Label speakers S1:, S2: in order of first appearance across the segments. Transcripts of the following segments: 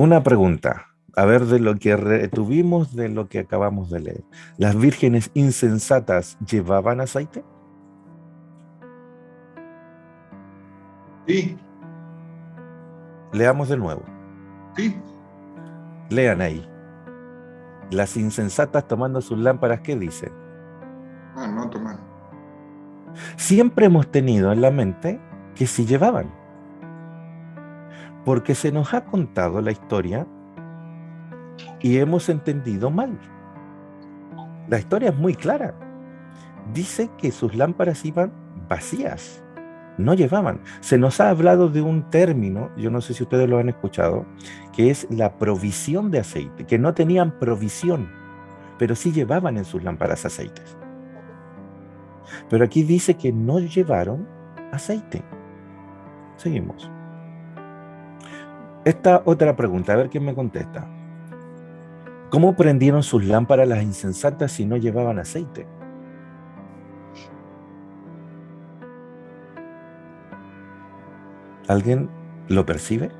S1: Una pregunta, a ver de lo que retuvimos de lo que acabamos de leer. ¿Las vírgenes insensatas llevaban aceite?
S2: Sí,
S1: Leamos de nuevo.
S2: sí.
S1: Lean ahí. Las insensatas tomando sus lámparas, ¿qué dicen?
S2: Ah, no, tomar.
S1: Siempre hemos tenido en la mente que sí llevaban, porque se nos ha contado la historia y hemos entendido mal. La historia es muy clara. Dice que sus lámparas iban vacías, no llevaban. Se nos ha hablado de un término, yo no sé si ustedes lo han escuchado, que es la provisión de aceite, que no tenían provisión, pero sí llevaban en sus lámparas aceites. Pero aquí dice que no llevaron aceite. Seguimos. Esta otra pregunta, a ver quién me contesta. ¿Cómo prendieron sus lámparas las insensatas si no llevaban aceite? ¿Alguien lo percibe?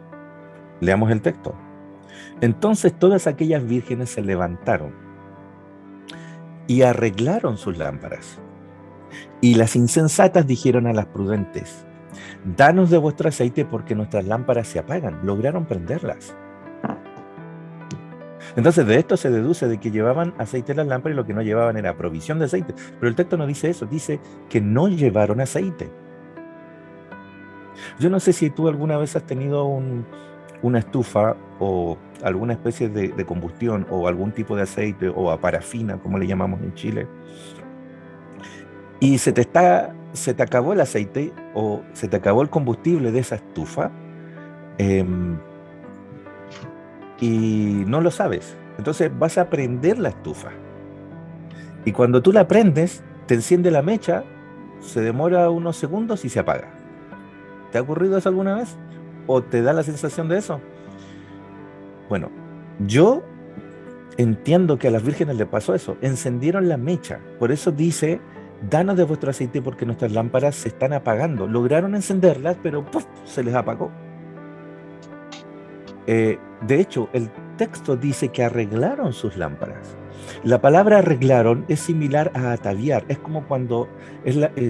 S1: Leamos el texto. Entonces todas aquellas vírgenes se levantaron y arreglaron sus lámparas. Y las insensatas dijeron a las prudentes, danos de vuestro aceite porque nuestras lámparas se apagan. Lograron prenderlas. Entonces de esto se deduce de que llevaban aceite en las lámparas y lo que no llevaban era provisión de aceite. Pero el texto no dice eso, dice que no llevaron aceite. Yo no sé si tú alguna vez has tenido una estufa o alguna especie de combustión o algún tipo de aceite o a parafina, como le llamamos en Chile, y se te acabó el aceite o se te acabó el combustible de esa estufa, em, y no lo sabes. Entonces vas a prender la estufa. Y cuando tú la prendes, te enciende la mecha, se demora unos segundos y se apaga. ¿Te ha ocurrido eso alguna vez? ¿O te da la sensación de eso? Bueno, yo entiendo que a las vírgenes le pasó eso. Encendieron la mecha. Por eso dice, danos de vuestro aceite porque nuestras lámparas se están apagando. Lograron encenderlas, pero ¡puf!, se les apagó. De hecho, el texto dice que arreglaron sus lámparas. La palabra arreglaron es similar a ataviar. Es como cuando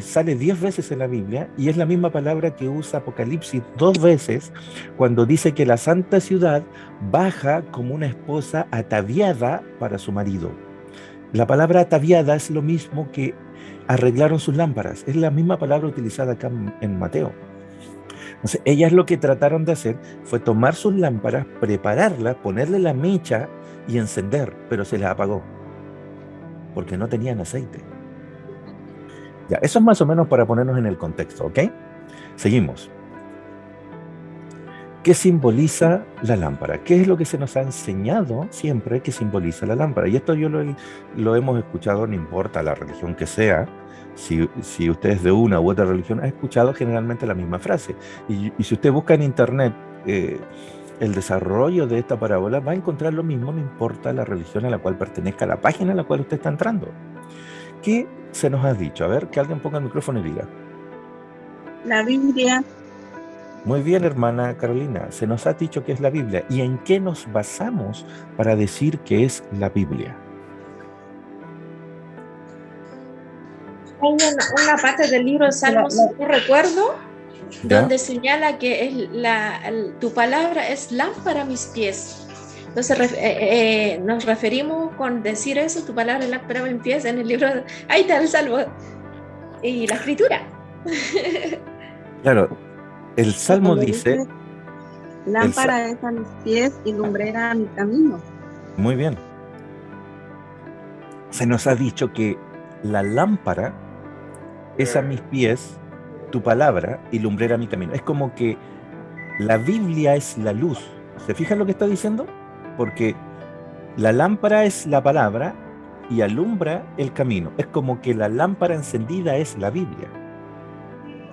S1: sale 10 veces en la Biblia y es la misma palabra que usa Apocalipsis 2 veces cuando dice que la santa ciudad baja como una esposa ataviada para su marido. La palabra ataviada es lo mismo que arreglaron sus lámparas. Es la misma palabra utilizada acá en Mateo. Entonces, ellas lo que trataron de hacer fue tomar sus lámparas, prepararlas, ponerle la mecha y encender, pero se les apagó porque no tenían aceite. Ya, eso es más o menos para ponernos en el contexto, ¿ok? Seguimos. ¿Qué simboliza la lámpara? ¿Qué es lo que se nos ha enseñado siempre que simboliza la lámpara? Y esto yo lo hemos escuchado, no importa la religión que sea, si usted es de una u otra religión, ha escuchado generalmente la misma frase. Y si usted busca en internet el desarrollo de esta parábola, va a encontrar lo mismo, no importa la religión a la cual pertenezca, la página a la cual usted está entrando. ¿Qué se nos ha dicho? A ver, que alguien ponga el micrófono y diga.
S3: La Biblia.
S1: Muy bien, hermana Carolina, se nos ha dicho que es la Biblia. ¿Y en qué nos basamos para decir que es la Biblia?
S4: Hay una parte del libro de Salmos, no recuerdo,
S1: ¿Ya?
S4: donde señala que tu palabra es lámpara a mis pies. Entonces nos referimos con decir eso, tu palabra es lámpara a mis pies, en el libro, ahí está el Salmo y la escritura.
S1: Claro, el Salmo
S3: Cuando
S1: dice...
S3: lámpara es a mis pies y lumbrera a mi camino.
S1: Muy bien. Se nos ha dicho que la lámpara es a mis pies tu palabra y lumbrera mi camino. Es como que la Biblia es la luz. ¿Se fijan lo que está diciendo? Porque la lámpara es la palabra y alumbra el camino. Es como que la lámpara encendida es la Biblia.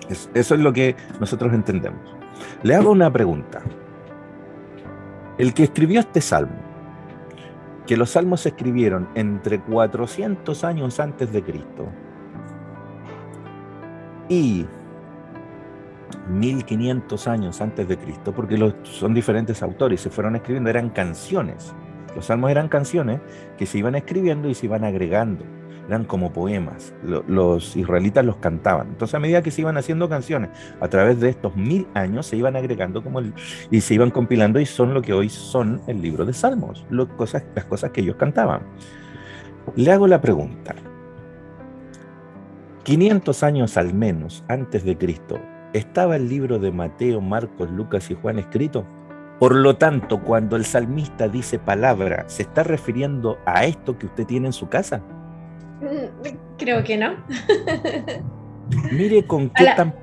S1: Eso es lo que nosotros entendemos. Le hago una pregunta. El que escribió este salmo, que los salmos se escribieron entre 400 años antes de Cristo y 1500 años antes de Cristo, porque son diferentes autores, se fueron escribiendo, eran canciones. Los salmos eran canciones que se iban escribiendo y se iban agregando, eran como poemas. Los israelitas los cantaban. Entonces, a medida que se iban haciendo canciones, a través de estos 1000 años, se iban agregando y se iban compilando, y son lo que hoy son el libro de Salmos, las cosas que ellos cantaban. Le hago la pregunta: 500 años al menos antes de Cristo, ¿estaba el libro de Mateo, Marcos, Lucas y Juan escrito? Por lo tanto, cuando el salmista dice palabra, ¿se está refiriendo a esto que usted tiene en su casa?
S4: Creo que no.
S1: Mire con qué tan...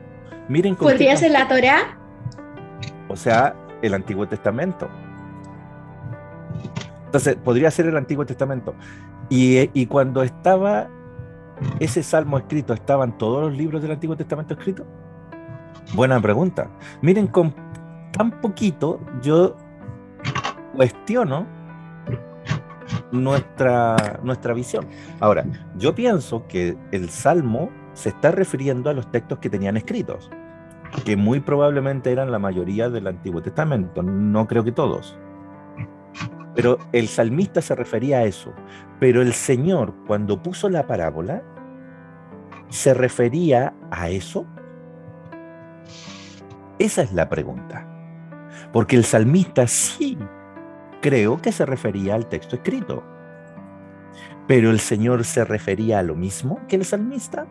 S1: Miren con
S4: ¿Podría
S1: qué
S4: ser la Torá?
S1: O sea, el Antiguo Testamento. Entonces, podría ser el Antiguo Testamento. Y cuando estaba ese salmo escrito, ¿estaban todos los libros del Antiguo Testamento escritos? Buena pregunta. Miren, con tan poquito yo cuestiono nuestra visión. Ahora, yo pienso que el Salmo se está refiriendo a los textos que tenían escritos, que muy probablemente eran la mayoría del Antiguo Testamento, no creo que todos. Pero el salmista se refería a eso. Pero el Señor, cuando puso la parábola, ¿se refería a eso? Esa es la pregunta. Porque el salmista sí creo que se refería al texto escrito. Pero el Señor se refería a lo mismo que el salmista.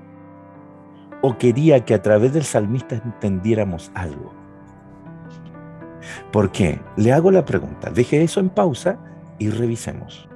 S1: ¿O quería que a través del salmista entendiéramos algo? ¿Por qué? Le hago la pregunta. Deje eso en pausa y revisemos.